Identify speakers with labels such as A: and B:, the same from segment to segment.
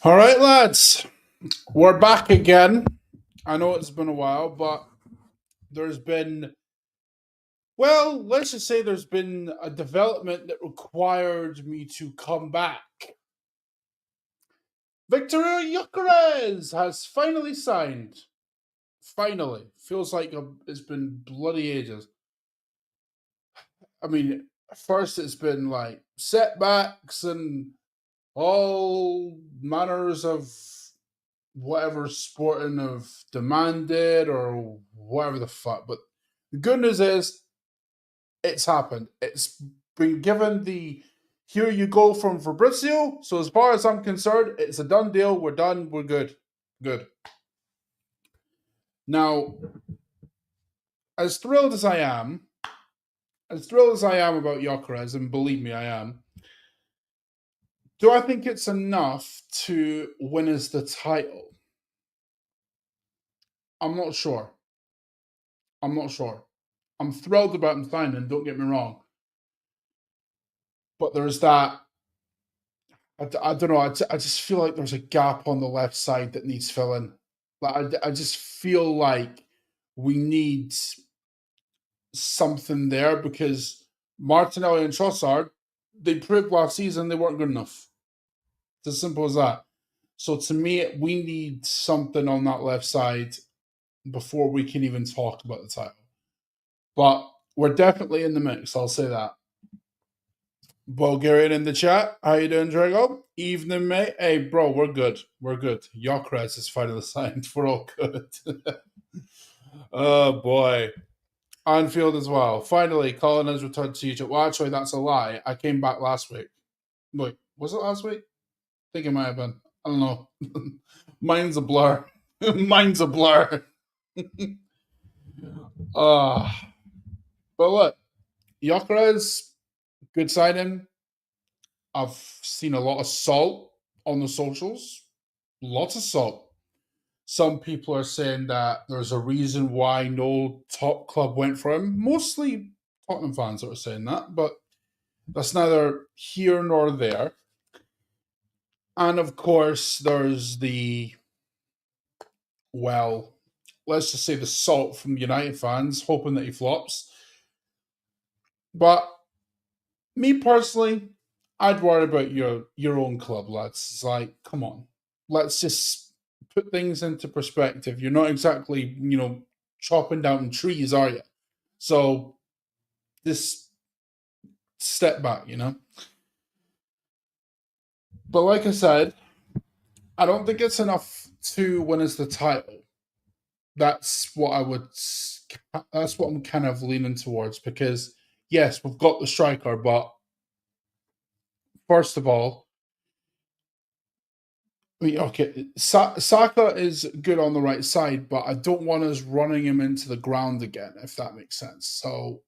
A: All right, lads, we're back again. I know it's been a while, but there's been, well, let's just say there's been a development that required me to come back. Victor Gyokeres has finally signed. Finally. Feels like it's been bloody ages. I mean, first it's been like setbacks and all manners of whatever Sporting have demanded or whatever the fuck. But the good news is it's happened. It's been given the here you go from Fabrizio. So as far as I'm concerned, it's a done deal. We're done. We're good. Good. Now, as thrilled as I am, about Gyökeres, and believe me, I am. Do I think it's enough to win us the title? I'm not sure. I'm not sure. I'm thrilled about him signing, don't get me wrong. But there's that. I don't know. I just feel like there's a gap on the left side that needs filling. Like I just feel like we need something there because Martinelli and Trossard, they proved last season they weren't good enough. It's as simple as that. So to me, we need something on that left side before we can even talk about the title. But we're definitely in the mix. I'll say that. Bulgarian in the chat. How you doing, Drago? Evening, mate. Hey, bro, we're good. We're good. Gyökeres is finally signed. We're all good. Oh, boy. Anfield as well. Finally, Colin has returned to Egypt. Well, actually, that's a lie. I came back last week. Wait, was it last week? I think it might have been. I don't know. Mine's a blur. Mine's a blur. uh, but look, Gyökeres, good signing. I've seen a lot of salt on the socials. Lots of salt. Some people are saying that there's a reason why no top club went for him. Mostly Tottenham fans that are saying that, but that's neither here nor there. And of course, there's the, well, let's just say the salt from United fans, hoping that he flops. But me personally, I'd worry about your own club, lads. It's like, come on, let's just put things into perspective. You're not exactly, chopping down trees, are you? So this step back. But like I said, I don't think it's enough to win us the title. That's what I would. That's what I'm kind of leaning towards because yes, we've got the striker, but first of all, I mean, okay, Saka is good on the right side, but I don't want us running him into the ground again, if that makes sense. So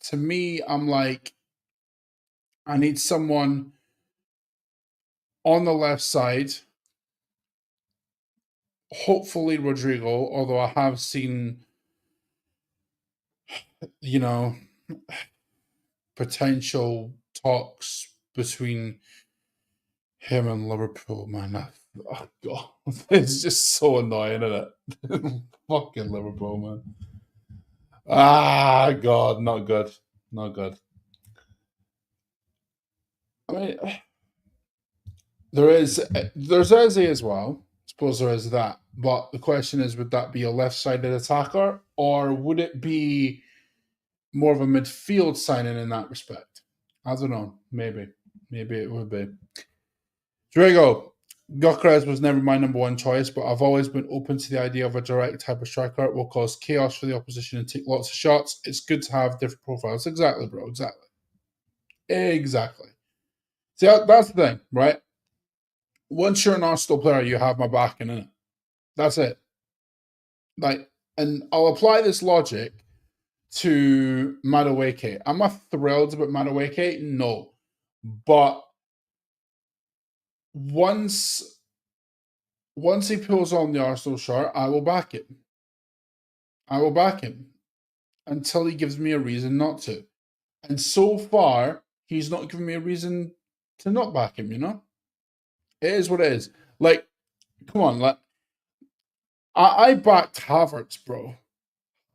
A: to me, I'm like, I need someone on the left side. Hopefully, Rodrigo, although I have seen, you know, potential talks between him and Liverpool, man. Oh, God. It's just so annoying, isn't it? Fucking Liverpool, man. Ah, God, not good. Not good. I mean, there's Eze as well. I suppose there is that. But the question is, would that be a left-sided attacker, or would it be more of a midfield signing in that respect? I don't know. Maybe it would be. Drago, Gyokeres was never my number one choice, but I've always been open to the idea of a direct type of striker. It will cause chaos for the opposition and take lots of shots. It's good to have different profiles. Exactly, bro. Exactly. Exactly. See, that's the thing, right? Once you're an Arsenal player, you have my back in it. That's it. Like, and I'll apply this logic to Madueke. Am I thrilled about Madueke? No. But once he pulls on the Arsenal shirt, I will back him. I will back him until he gives me a reason not to. And so far, he's not given me a reason to not back him, It is what it is. Like, come on, like I backed Havertz, bro.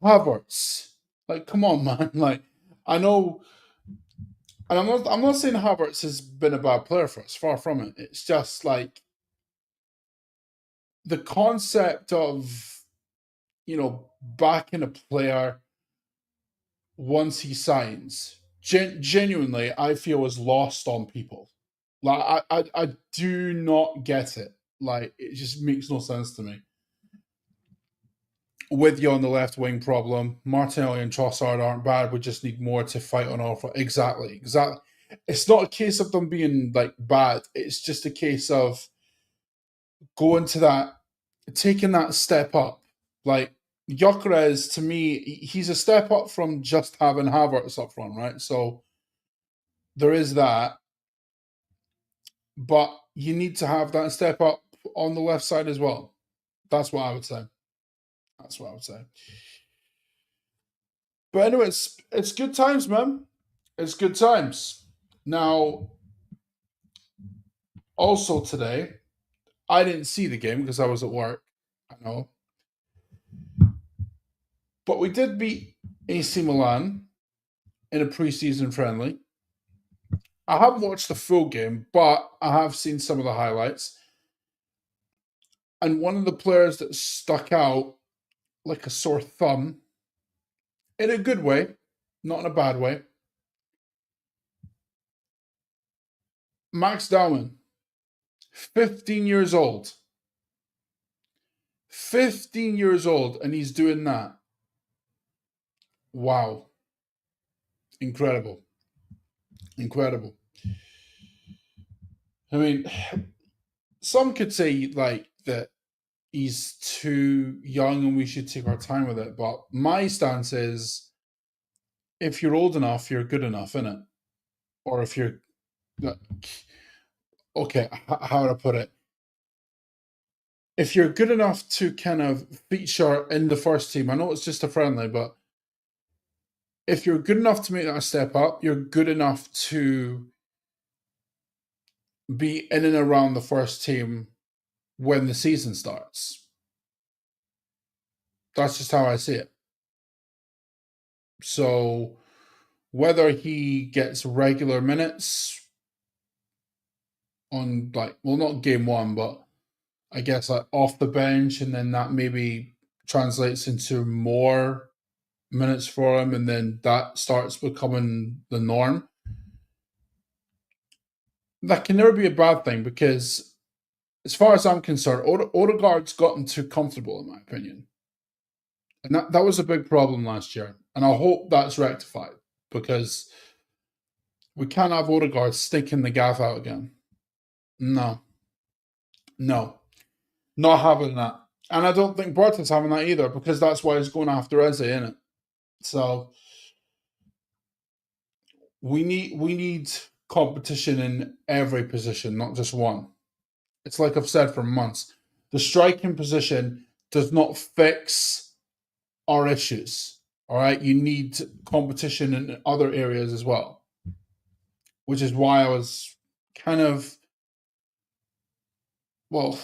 A: Havertz. Like, come on, man. Like, I know, and I'm not saying Havertz has been a bad player for us. Far from it. It's just like the concept of backing a player once he signs. Genuinely, I feel is lost on people. Like, I do not get it. Like, it just makes no sense to me. With you on the left wing problem, Martinelli and Trossard aren't bad. We just need more to fight on all front. Exactly, exactly. It's not a case of them being like bad. It's just a case of going to that, taking that step up. Like Gyokeres, to me, he's a step up from just having Havertz up front, right? So there is that, but you need to have that step up on the left side as well. That's what I would say. That's what I would say. But anyway, it's good times, man. It's good times. Now, also today, I didn't see the game because I was at work. I know, but we did beat AC Milan in a preseason friendly. I haven't watched the full game, but I have seen some of the highlights. And one of the players that stuck out like a sore thumb, in a good way, not in a bad way, Max Dowman, 15 years old. 15 years old, and he's doing that. Wow. Incredible. Incredible. I mean, some could say like that he's too young and we should take our time with it, but my stance is if you're old enough, you're good enough, innit? Or if you're okay, how would I put it? If you're good enough to kind of feature in the first team, I know it's just a friendly, but if you're good enough to make that step up, you're good enough to be in and around the first team when the season starts. That's just how I see it. So whether he gets regular minutes on like well not game one, but I guess like off the bench and then that maybe translates into more minutes for him and then that starts becoming the norm. That can never be a bad thing because as far as I'm concerned, Odegaard's gotten too comfortable in my opinion. And that was a big problem last year. And I hope that's rectified because we can't have Odegaard sticking the gaff out again. No, no, not having that. And I don't think Barton's having that either because that's why he's going after Eze, isn't it? So we need competition in every position, not just one. It's like I've said for months. The striking position does not fix our issues. All right, you need competition in other areas as well, which is why I was kind of well.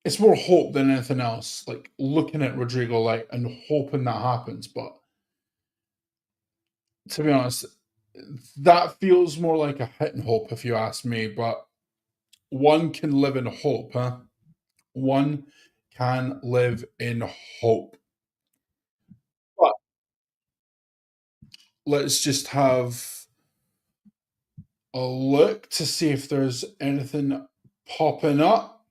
A: It's more hope than anything else. Like looking at Rodrigo, like and hoping that happens. But to be honest, that feels more like a hit and hope, if you ask me. But one can live in hope, huh? One can live in hope. But let's just have a look to see if there's anything popping up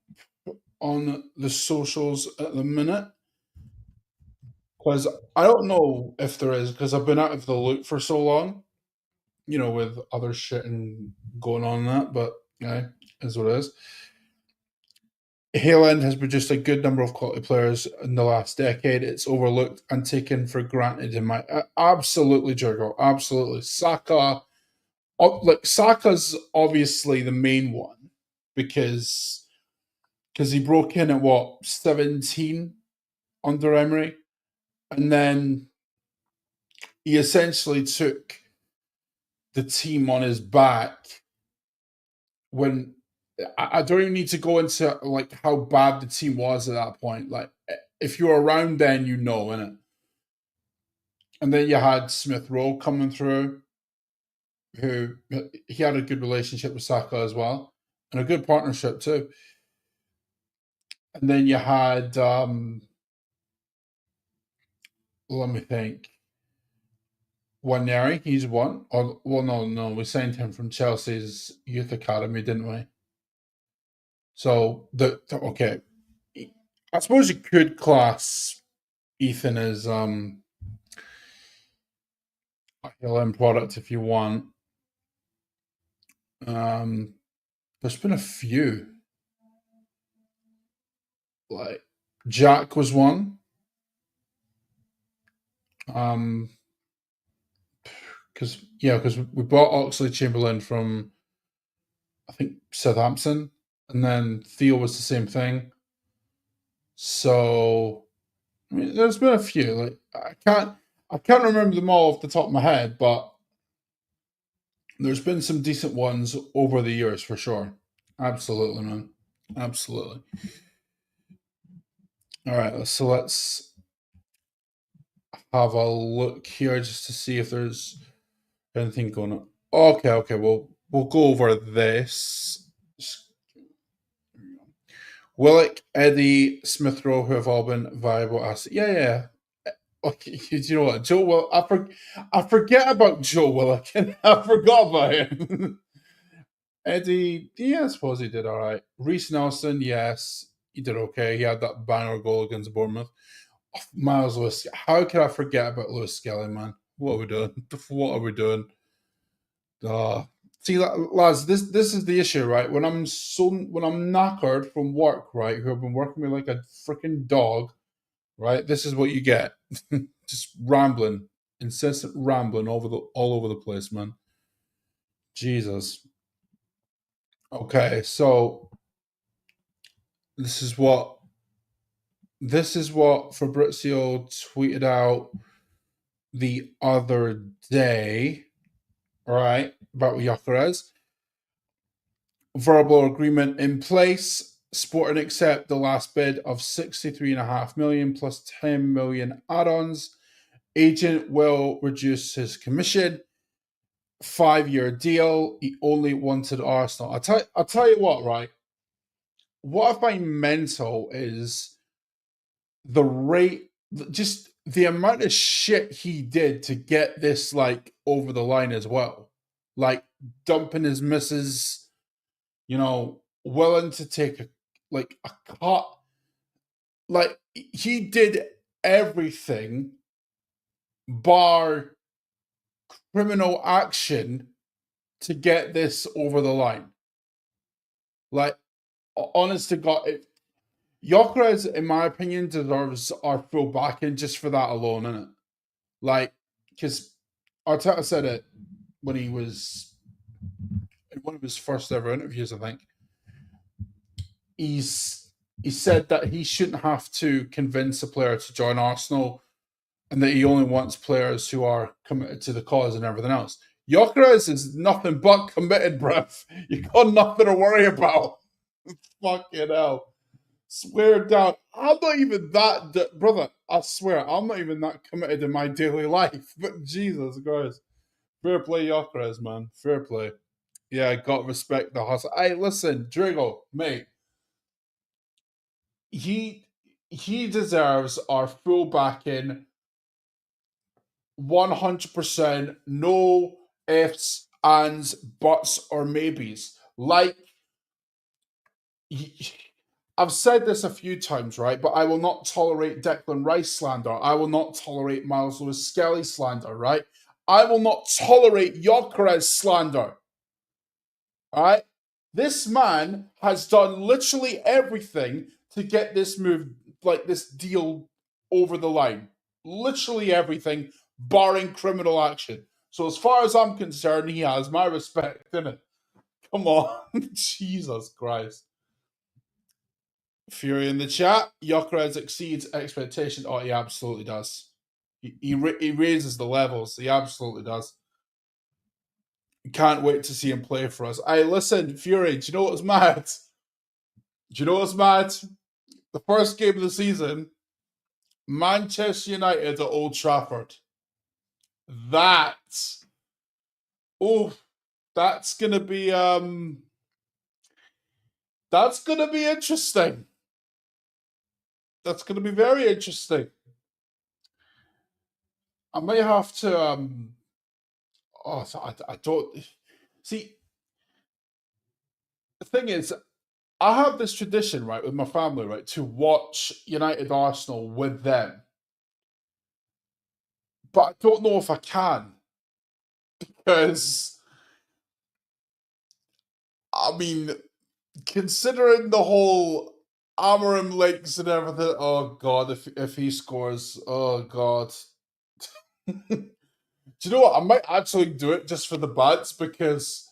A: on the socials at the minute. Because I don't know if there is, because I've been out of the loop for so long, with other shit and going on and that, but yeah, is what it is. Haaland has produced a good number of quality players in the last decade. It's overlooked and taken for granted in my absolutely, Jurgo, absolutely. Saka, like Saka's obviously the main one because he broke in at what 17 under Emery, and then he essentially took the team on his back when I don't even need to go into like how bad the team was at that point. Like if you were around then, you know, innit? And then you had Smith Rowe coming through, who he had a good relationship with Saka as well, and a good partnership too. And then you had, let me think, Waneri, he's one. Oh, well, no, we signed him from Chelsea's youth academy, didn't we? So okay, I suppose you could class Ethan as a Hill end product if you want. Um, there's been a few. Like Jack was one. Um, because we bought Oxley Chamberlain from I think Southampton, and then Theo was the same thing. So I mean, there's been a few. Like I can't remember them all off the top of my head, but there's been some decent ones over the years for sure. Absolutely, man. Absolutely. All right, so let's have a look here just to see if there's anything going on. Okay, okay, we'll go over this. Willock, Eddie, Smith Rowe, who have all been viable assets. Yeah, yeah. Okay, you know what, Joe? Well, I forget about Joe Willock, and I forgot about him. Eddie, yeah, I suppose he did all right. Reece Nelson, yes, he did okay. He had that banger goal against Bournemouth. Oh, Miles Lewis, how could I forget about Lewis Skelly, man? What are we doing? What are we doing? Uh, see, lads, this is the issue, right? When I'm knackered from work, right, who have been working me like a freaking dog, right? This is what you get. Just rambling, incessant rambling all over the place, man. Jesus. Okay, so this is what Fabrizio tweeted out the other day, right? About Gyokeres. Verbal agreement in place. Sporting accept the last bid of 63.5 million plus 10 million add-ons. Agent will reduce his commission. 5-year deal. He only wanted Arsenal. I'll tell you what, right? What I find mental is the rate, just the amount of shit he did to get this like over the line as well. Like dumping his missus, willing to take a cut. Like he did everything bar criminal action to get this over the line. Like, honest to God, Gyökeres, in my opinion, deserves our full backing just for that alone, innit? Like, because Arteta said it when he was in one of his first ever interviews, I think. He said that he shouldn't have to convince a player to join Arsenal and that he only wants players who are committed to the cause and everything else. Gyökeres is nothing but committed, bruv. You got nothing to worry about. Fucking hell. Swear down. I'm not even that, brother. I swear, I'm not even that committed in my daily life. But Jesus Christ. Fair play, Gyökeres, man. Fair play. Yeah, I got respect the hustle. Hey, listen, Drigo, mate. He he deserves our full backing 100%, no ifs, ands, buts, or maybes. Like, I've said this a few times, right? But I will not tolerate Declan Rice slander. I will not tolerate Miles Lewis Skelly slander, right? I will not tolerate Gyökeres slander. All right? This man has done literally everything to get this move, like this deal, over the line. Literally everything, barring criminal action. So as far as I'm concerned, he has my respect, innit? Come on. Jesus Christ. Fury in the chat. Gyökeres exceeds expectation. Oh, he absolutely does. He raises the levels. He absolutely does. Can't wait to see him play for us. I listen, Fury. Do you know what's mad? Do you know what's mad? The first game of the season, Manchester United at Old Trafford. That, oh, that's gonna be that's gonna be interesting. That's gonna be very interesting. I may have to oh, so I don't see. The thing is, I have this tradition, right, with my family, right, to watch United Arsenal with them, but I don't know if I can because I mean, considering the whole Amarim links and everything, oh god, if he scores, oh god. Do you know what? I might actually do it just for the bats because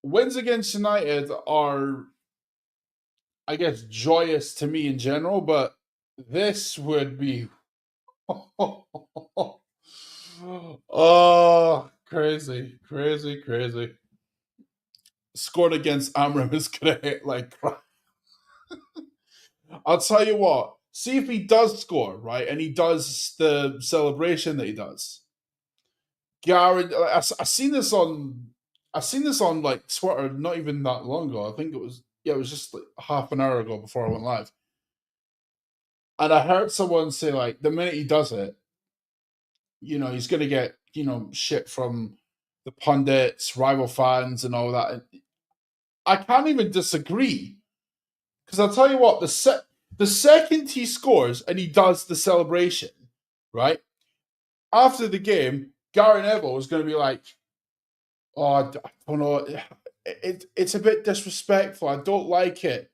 A: wins against United are, I guess, joyous to me in general, but this would be oh, crazy, crazy, crazy. Scored against Amram is gonna hit like crap. I'll tell you what. See if he does score, right? And he does the celebration that he does. Gary, I seen this on, I seen this on like Twitter not even that long ago. I think it was, yeah, it was just like half an hour ago before I went live. And I heard someone say like the minute he does it, he's gonna get shit from the pundits, rival fans, and all that. And I can't even disagree because I'll tell you what, the second he scores and he does the celebration, right after the game, Gary Neville is going to be like, "Oh, I don't know, it's a bit disrespectful. I don't like it."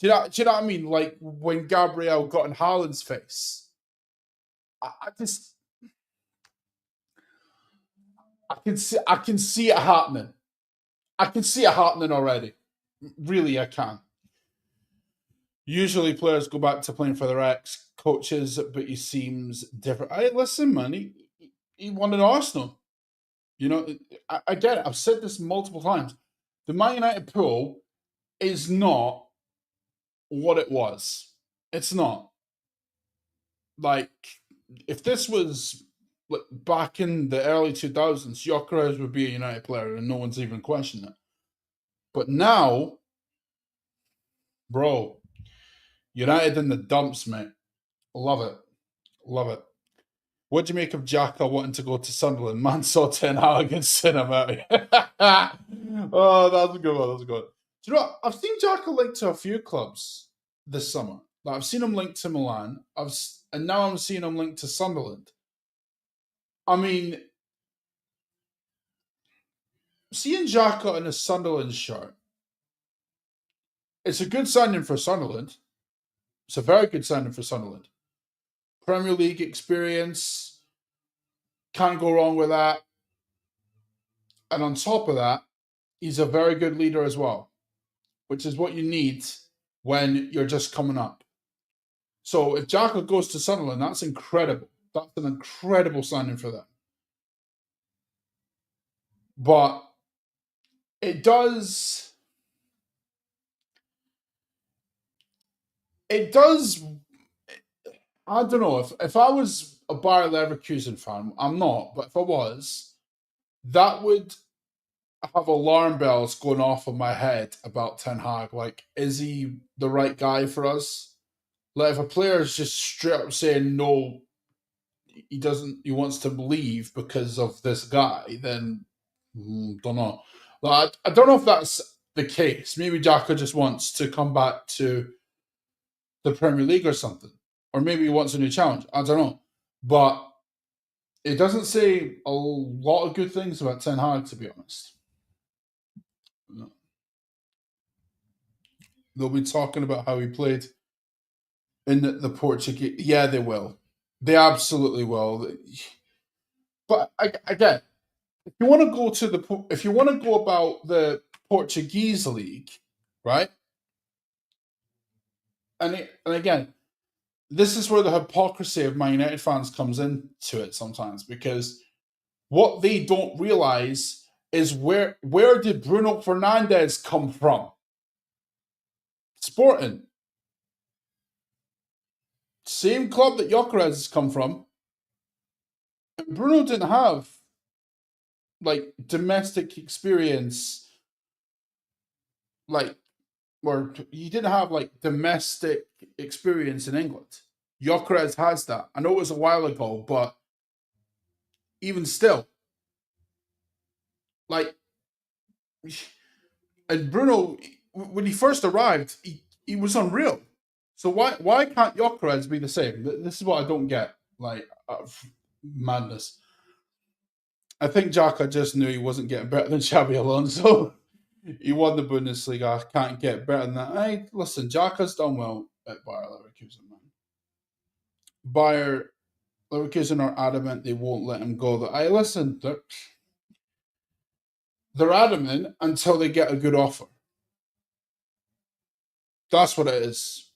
A: Do you know what I mean? Like when Gabriel got in Haaland's face, I just I can see it happening. I can see it happening already. Really, I can. Usually, players go back to playing for their ex coaches, but he seems different. I listen, man. He won at Arsenal. I get it. I've said this multiple times. The Man United pool is not what it was. It's not. Like, if this was like back in the early 2000s, Gyokeres would be a United player and no one's even questioning it. But now, bro, United in the dumps, mate. Love it. Love it. What do you make of Xhaka wanting to go to Sunderland? Man saw Ten Hag and sent him out. Oh, that's a good one. That's a good one. Do you know what? I've seen Xhaka linked to a few clubs this summer. Like I've seen him linked to Milan. And now I'm seeing him linked to Sunderland. I mean, seeing Xhaka in a Sunderland shirt, it's a good signing for Sunderland. It's a very good signing for Sunderland. Premier League experience, can't go wrong with that. And on top of that, he's a very good leader as well, which is what you need when you're just coming up. So if Xhaka goes to Sunderland, that's incredible. That's an incredible signing for them. But it does, it does. I don't know if I was a Bayer Leverkusen fan, I'm not, but if I was, that would have alarm bells going off in my head about Ten Hag. Like, is he the right guy for us? Like, if a player is just straight up saying no, he doesn't, he wants to leave because of this guy, then don't know. Like, I don't know if that's the case. Maybe Xhaka just wants to come back to the Premier League or something, or maybe he wants a new challenge. I don't know, but it doesn't say a lot of good things about Ten Hag, to be honest. They'll be talking about how he played in the Portuguese. Yeah, they will. They absolutely will. But again, if you want to go to if you want to go about the Portuguese league, right? And again, this is where the hypocrisy of Man United fans comes into it sometimes because what they don't realize is where did Bruno Fernandes come from? Sporting. Same club that Gyokeres has come from. Bruno didn't have like domestic experience, like, or he didn't have like domestic experience in England. Gyokeres has that. I know it was a while ago, but even still, like, and Bruno, when he first arrived, he was unreal. So why can't Gyokeres be the same? This is what I don't get. Like, madness. I think Xhaka just knew he wasn't getting better than Xabi Alonso. He won the Bundesliga. Can't get better than that. Hey, listen, Xhaka's done well at Bayer Leverkusen, man. Bayer Leverkusen are adamant they won't let him go. I listen. They're adamant until they get a good offer. That's what it is.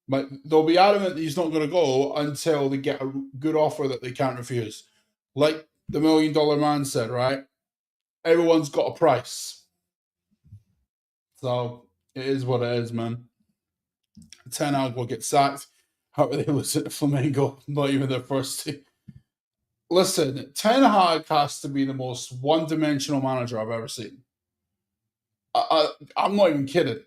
A: Like, they'll be adamant that he's not going to go until they get a good offer that they can't refuse. Like the $1 million man said, right? Everyone's got a price. So it is what it is, man. Ten Hag will get sacked. How are they losing to Flamengo? Not even their first team. Listen, Ten Hag has to be the most one-dimensional manager I've ever seen. I'm not even kidding.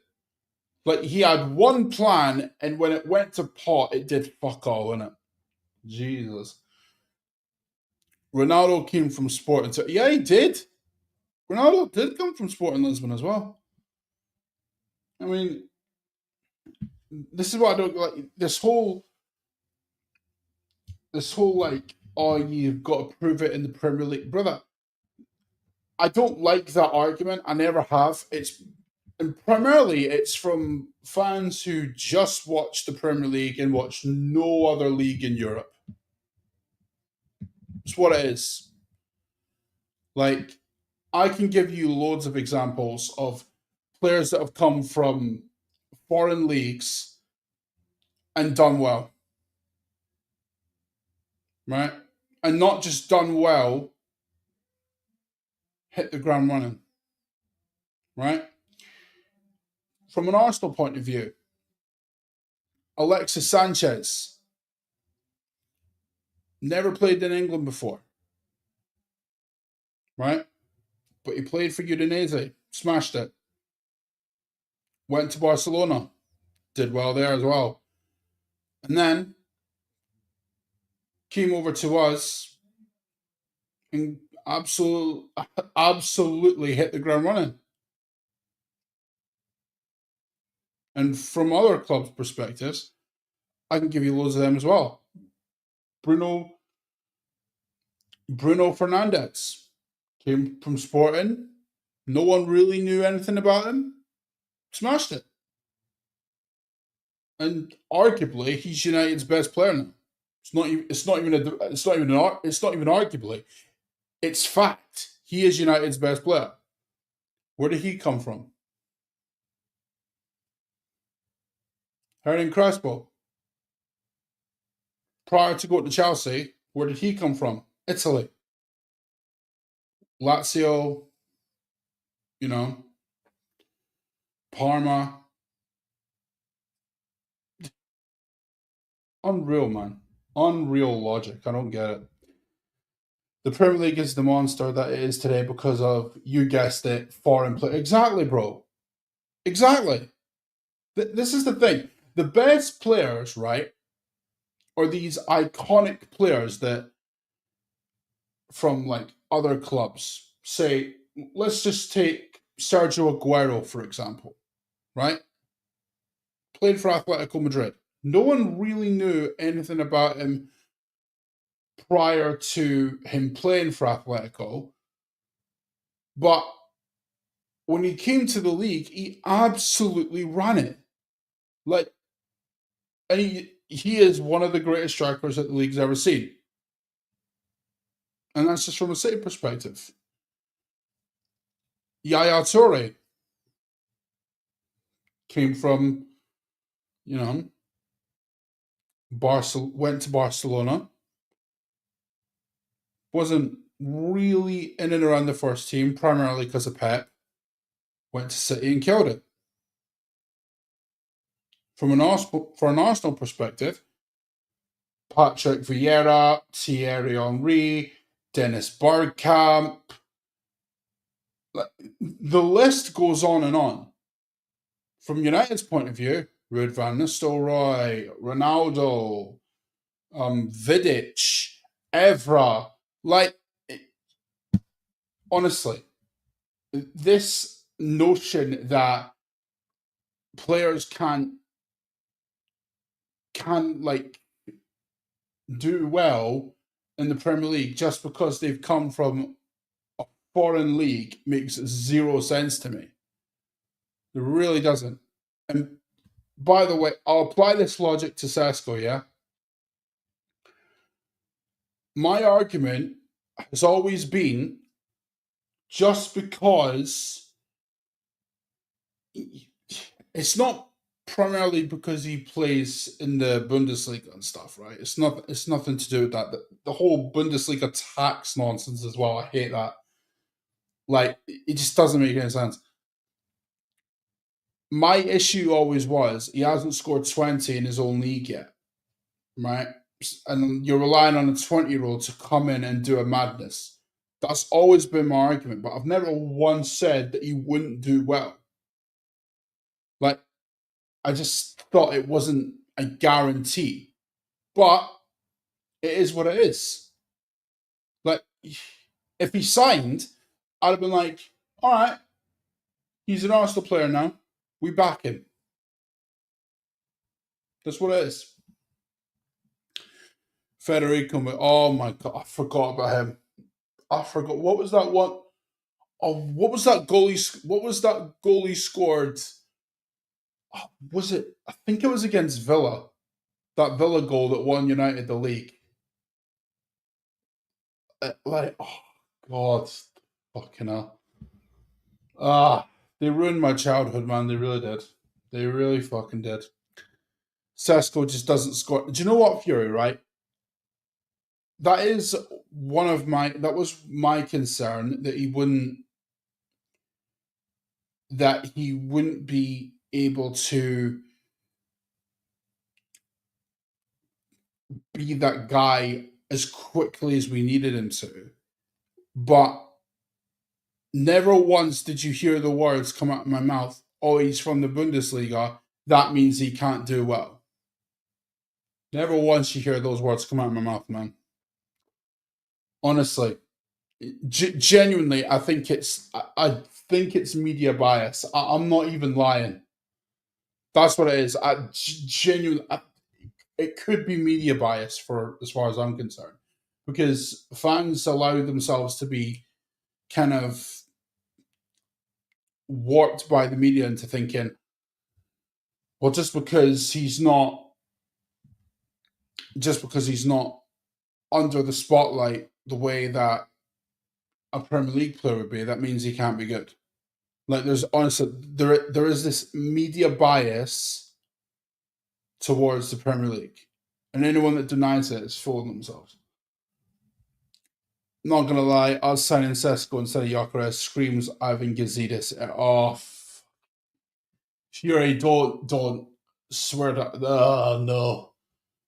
A: Like, he had one plan, and when it went to pot, it did fuck all, innit? Jesus. Ronaldo came from Sporting. Yeah, he did. Ronaldo did come from Sporting Lisbon as well. I mean, this is what I don't like. This whole like, oh, you've got to prove it in the Premier League, brother. I don't like that argument. I never have. And primarily it's from fans who just watch the Premier League and watch no other league in Europe. It's what it is. Like, I can give you loads of examples of players that have come from foreign leagues and done well, right? And not just done well, hit the ground running, right? From an Arsenal point of view, Alexis Sanchez never played in England before, right? But he played for Udinese, smashed it. Went to Barcelona, did well there as well. And then came over to us and absolutely hit the ground running. And from other clubs' perspectives, I can give you loads of them as well. Bruno Fernandes came from Sporting. No one really knew anything about him. Smashed it. And arguably, he's United's best player now. It's not even arguably. It's fact. He is United's best player. Where did he come from? Hernan Crespo. Prior to going to Chelsea, where did he come from? Italy. Lazio, you know, Parma. Unreal, man. Unreal logic. I don't get it. The Premier League is the monster that it is today because of, you guessed it, foreign play. Exactly, bro. Exactly. This is the thing. The best players, right, are these iconic players that from like other clubs. Say, let's just take Sergio Aguero, for example, right? Played for Atletico Madrid. No one really knew anything about him prior to him playing for Atletico. But when he came to the league, he absolutely ran it. Like, and he is one of the greatest strikers that the league's ever seen. And that's just from a City perspective. Yaya Toure came from, you know, went to Barcelona. Wasn't really in and around the first team, primarily because of Pep, went to City and killed it. For an Arsenal perspective, Patrick Vieira, Thierry Henry, Dennis Bergkamp, the list goes on and on. From United's point of view, Ruud van Nistelrooy, Ronaldo, Vidic, Evra, like, honestly, this notion that players can like do well in the Premier League just because they've come from a foreign league makes zero sense to me. It really doesn't. And by the way, I'll apply this logic to Sesko, yeah? My argument has always been just because it's not primarily because he plays in the Bundesliga and stuff, right? It's nothing to do with that. The whole Bundesliga tax nonsense as well. I hate that. Like, it just doesn't make any sense. My issue always was he hasn't scored 20 in his own league yet, right? And you're relying on a 20-year-old to come in and do a madness. That's always been my argument, but I've never once said that he wouldn't do well. Like, I just thought it wasn't a guarantee. But it is what it is. Like, if he signed, I'd have been like, all right, he's an Arsenal player now. We back him. That's what it is. Federico, oh my God, I forgot about him. I forgot. What was that one? Oh, what was that goalie? What was that goalie scored? Oh, was it? I think it was against Villa. That Villa goal that won United the league. Oh God, fucking hell. They ruined my childhood, man. They really did. They really fucking did. Sesko just doesn't score. Do you know what, Fury? Right? That is one of my. That was my concern that he wouldn't be able to be that guy as quickly as we needed him to. But never once did you hear the words come out of my mouth, oh, he's from the Bundesliga, that means he can't do well. Never once you hear those words come out of my mouth, man. Honestly. Genuinely, I think it's media bias. I'm not even lying. That's what it is. Genuinely, it could be media bias for as far as I'm concerned, because fans allow themselves to be kind of warped by the media into thinking, well, just because he's not under the spotlight the way that a Premier League player would be, that means he can't be good. Like, there's honestly there is this media bias towards the Premier League, and anyone that denies it is fooling themselves. Not gonna lie, us signing Sesko instead of Gyokeres screams Ivan Gazidis off. Fury, don't swear that.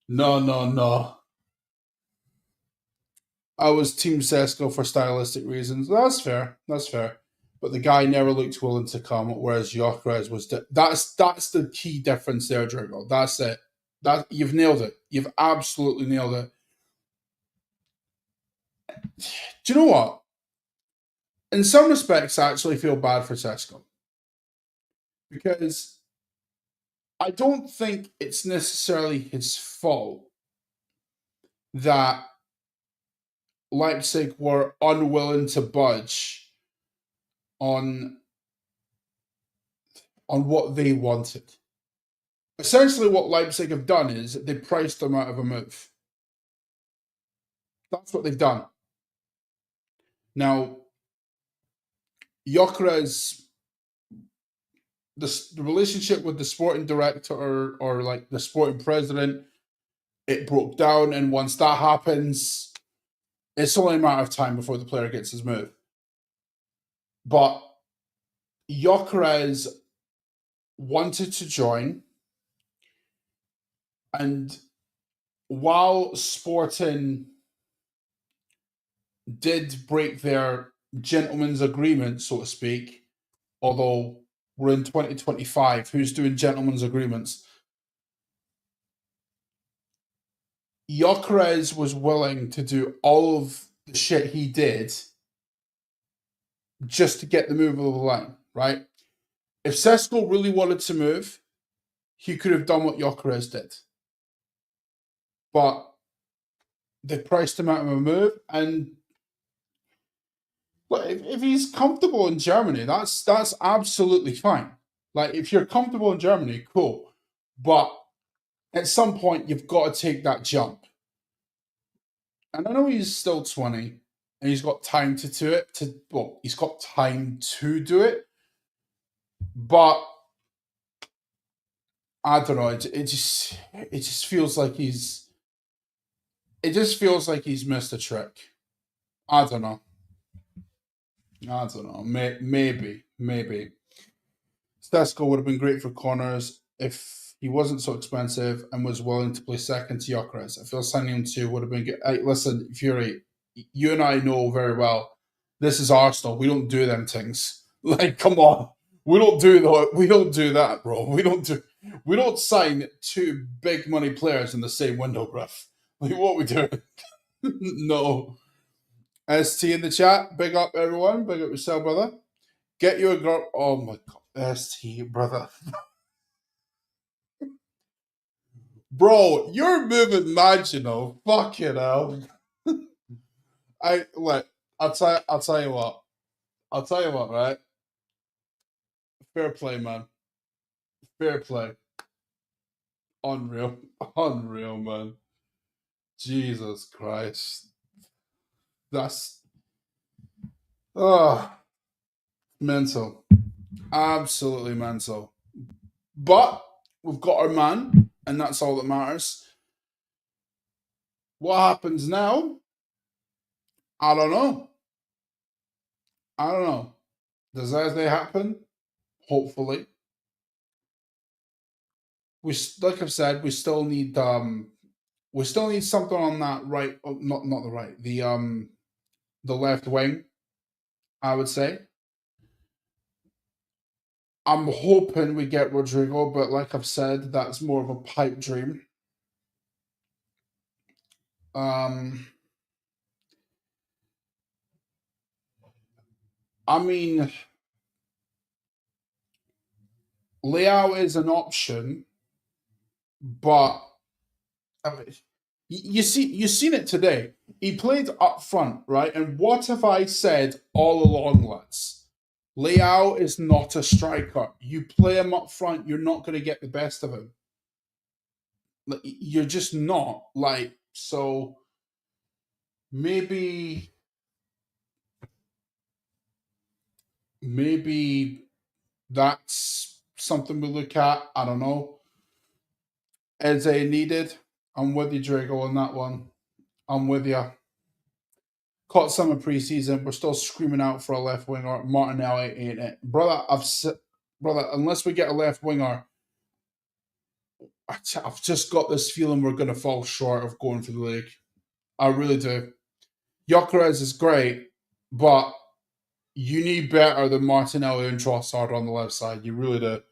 A: No. I was Team Sesko for stylistic reasons. That's fair. But the guy never looked willing to come, whereas Gyokeres was. That's the key difference there, Drago. That's it. You've nailed it. You've absolutely nailed it. Do you know what? In some respects, I actually feel bad for Sesko, because I don't think it's necessarily his fault that Leipzig were unwilling to budge on what they wanted. Essentially, what Leipzig have done is they priced them out of a move. That's what they've done. Now, Gyokeres, the relationship with the sporting director or like the sporting president, it broke down, and once that happens, It's only a matter of time before the player gets his move. But Gyokeres wanted to join, and while Sporting did break their gentleman's agreement, so to speak, although we're in 2025, who's doing gentleman's agreements? Gyokeres was willing to do all of the shit he did just to get the move over the line, right? If Sesko really wanted to move, he could have done what Gyokeres did. But they priced him out of a move, and if he's comfortable in Germany, that's absolutely fine. Like if you're comfortable in Germany, cool. But at some point, you've got to take that jump. And I know he's still 20, and he's got time to do it. He's got time to do it, but I don't know. It just feels like he's missed a trick. I don't know. I don't know. Maybe. Stesko would have been great for corners if he wasn't so expensive and was willing to play second to Gyökeres. I feel signing him to would have been good. Hey, listen, Fury, you and I know very well this is Arsenal. We don't do them things. Like, come on. We don't do that. We don't do that, bro. We don't sign two big money players in the same window, bruv. Like what we do? No. ST in the chat. Big up everyone. Big up yourself, brother. Get you a girl. Oh my god. ST, brother. Bro, you're moving mad, you know. Fucking hell. I'll tell you what. I'll tell you what, right? Fair play, man. Fair play. Unreal. Unreal, man. Jesus Christ. That's oh mental. Absolutely mental. But we've got our man, and that's all that matters. What happens now? I don't know. I don't know. Does Thursday happen? Hopefully. Like I've said, we still need something on that right, not the right, the left wing. I would say. I'm hoping we get Rodrigo, but like I've said, that's more of a pipe dream. I mean, Leao is an option, but I mean, you've seen it today. He played up front, right? And what have I said all along, lads? Leao is not a striker. You play him up front, you're not going to get the best of him. Like, you're just not. Like, so maybe that's something we look at. I don't know. Eze needed. I'm with you, Drago, on that one. I'm with you. Caught some in preseason. We're still screaming out for a left winger. Martinelli ain't it, brother. Brother. Unless we get a left winger, I've just got this feeling we're going to fall short of going for the league. I really do. Gyökeres is great, but you need better than Martinelli and Trossard on the left side. You really do.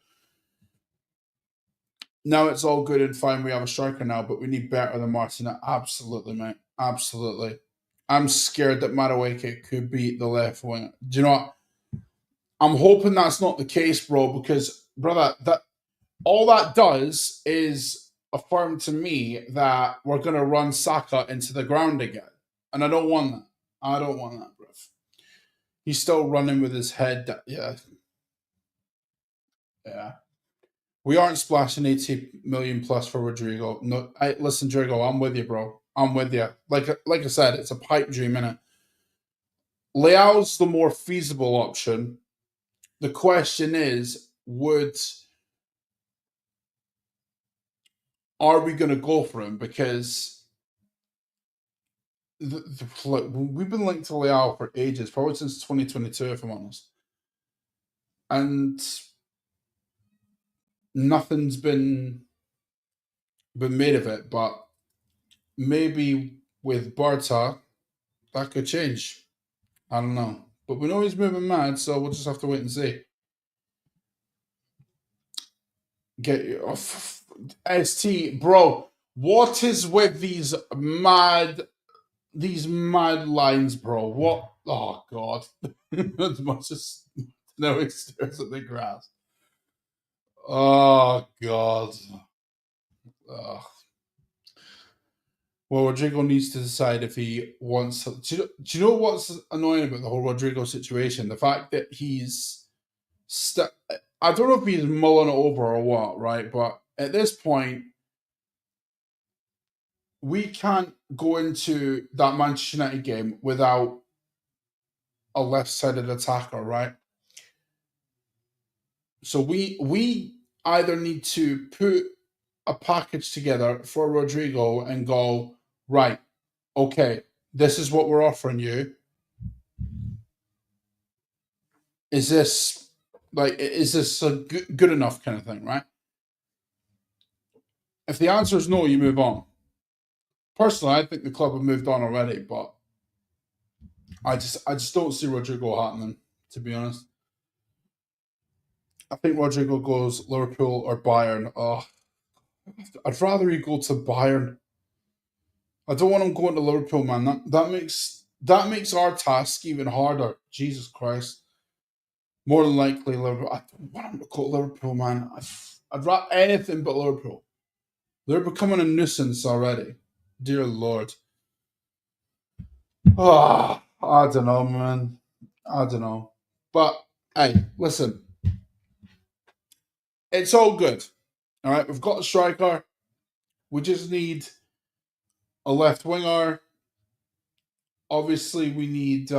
A: Now it's all good and fine. We have a striker now, but we need better than Martinelli. Absolutely, mate. Absolutely. I'm scared that Madueke could be the left wing. Do you know what? I'm hoping that's not the case, bro, because brother, that all that does is affirm to me that we're gonna run Saka into the ground again. And I don't want that. I don't want that, bro. He's still running with his head. Yeah. Yeah. We aren't splashing 80 million plus for Rodrigo. No, listen, Rodrigo, I'm with you, bro. I'm with you. Like I said, it's a pipe dream, innit? Leao's the more feasible option. The question is, are we going to go for him? Because look, we've been linked to Leao for ages, probably since 2022, if I'm honest, and nothing's been made of it. But maybe with Barta, that could change. I don't know, but we know he's moving mad, so we'll just have to wait and see. Get off ST, bro. What is with these mad lines, bro? What? Oh god! As much as no, it stares at the grass. Oh god. Ugh. Well, Rodrigo needs to decide if he wants to. Do you know what's annoying about the whole Rodrigo situation? The fact that he's. I don't know if he's mulling it over or what, right? But at this point, we can't go into that Manchester United game without a left-sided attacker, right? So we either need to put a package together for Rodrigo and go, right, okay, this is what we're offering you. Is this a good enough kind of thing, right? If the answer is no, you move on. Personally, I think the club have moved on already, but I just don't see Rodrigo happening, to be honest. I think Rodrigo goes Liverpool or Bayern. Oh, I'd rather he go to Bayern. I don't want him going to Liverpool, man. That makes our task even harder. Jesus Christ. More than likely Liverpool. I don't want him to go to Liverpool, man. I'd rather anything but Liverpool. They're becoming a nuisance already. Dear Lord. Oh, I don't know, man. I don't know. But hey, listen, it's all good. All right, we've got a striker. We just need a left winger. Obviously, we need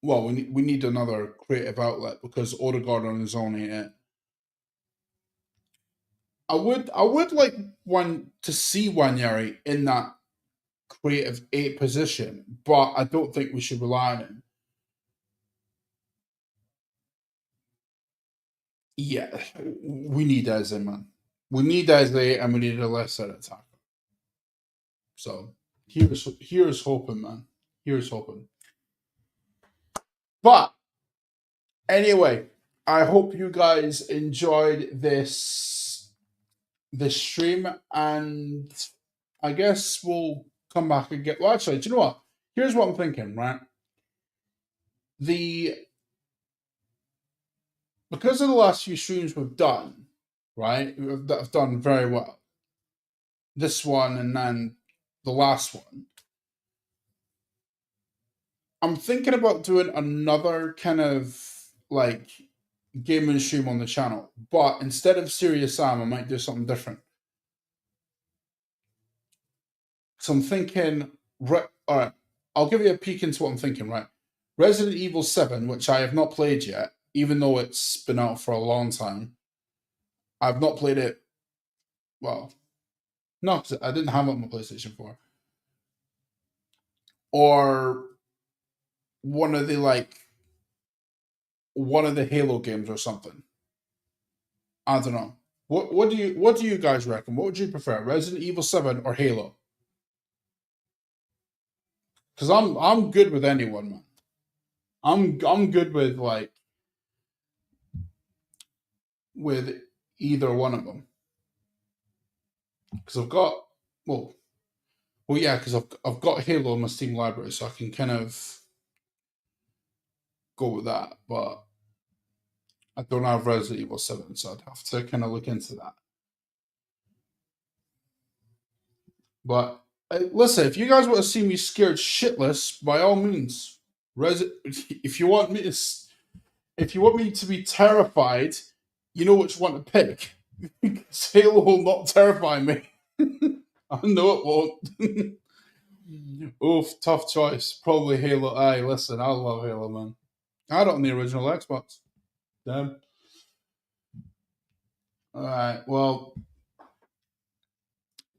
A: we need another creative outlet because Odegaard on his own ain't it. I would like one to see Wanyeri in that creative eight position, but I don't think we should rely on him. Yeah, we need Eze, man. We need Eze, and we need a left side attack. So here's hoping, man. Here's hoping. But anyway, I hope you guys enjoyed this stream, and I guess we'll come back and get. Well, actually, do you know what? Here's what I'm thinking. Right, the because of the last few streams we've done, right, that have done very well. This one and then the last one. I'm thinking about doing another kind of like gaming stream on the channel, but instead of Serious Sam, I might do something different. So I'm thinking, all right, I'll give you a peek into what I'm thinking, right? Resident Evil 7, which I have not played yet, even though it's been out for a long time. I've not played it, well, no, 'cause I didn't have it on my PlayStation 4. Or one of the one of the Halo games or something. I don't know. What do you guys reckon? What would you prefer, Resident Evil 7 or Halo? Because I'm good with anyone, man. I'm good with with either one of them because I've got well yeah because I've got Halo in my Steam library, so I can kind of go with that. But I don't have Resident Evil 7, so I'd have to kind of look into that. But listen, if you guys want to see me scared shitless, by all means, if you want me to if you want me to be terrified, you know which one to pick. Because Halo will not terrify me. I know it won't. Oof, tough choice. Probably Halo. Aye, listen, I love Halo, man. I had it on the original Xbox. Damn. Alright, well,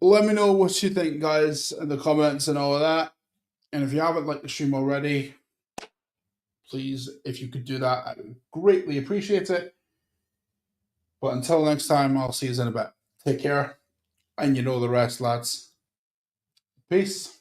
A: Let me know what you think, guys, in the comments and all of that. And if you haven't liked the stream already, please, if you could do that, I would greatly appreciate it. But until next time, I'll see you in a bit. Take care, and you know the rest, lads. Peace.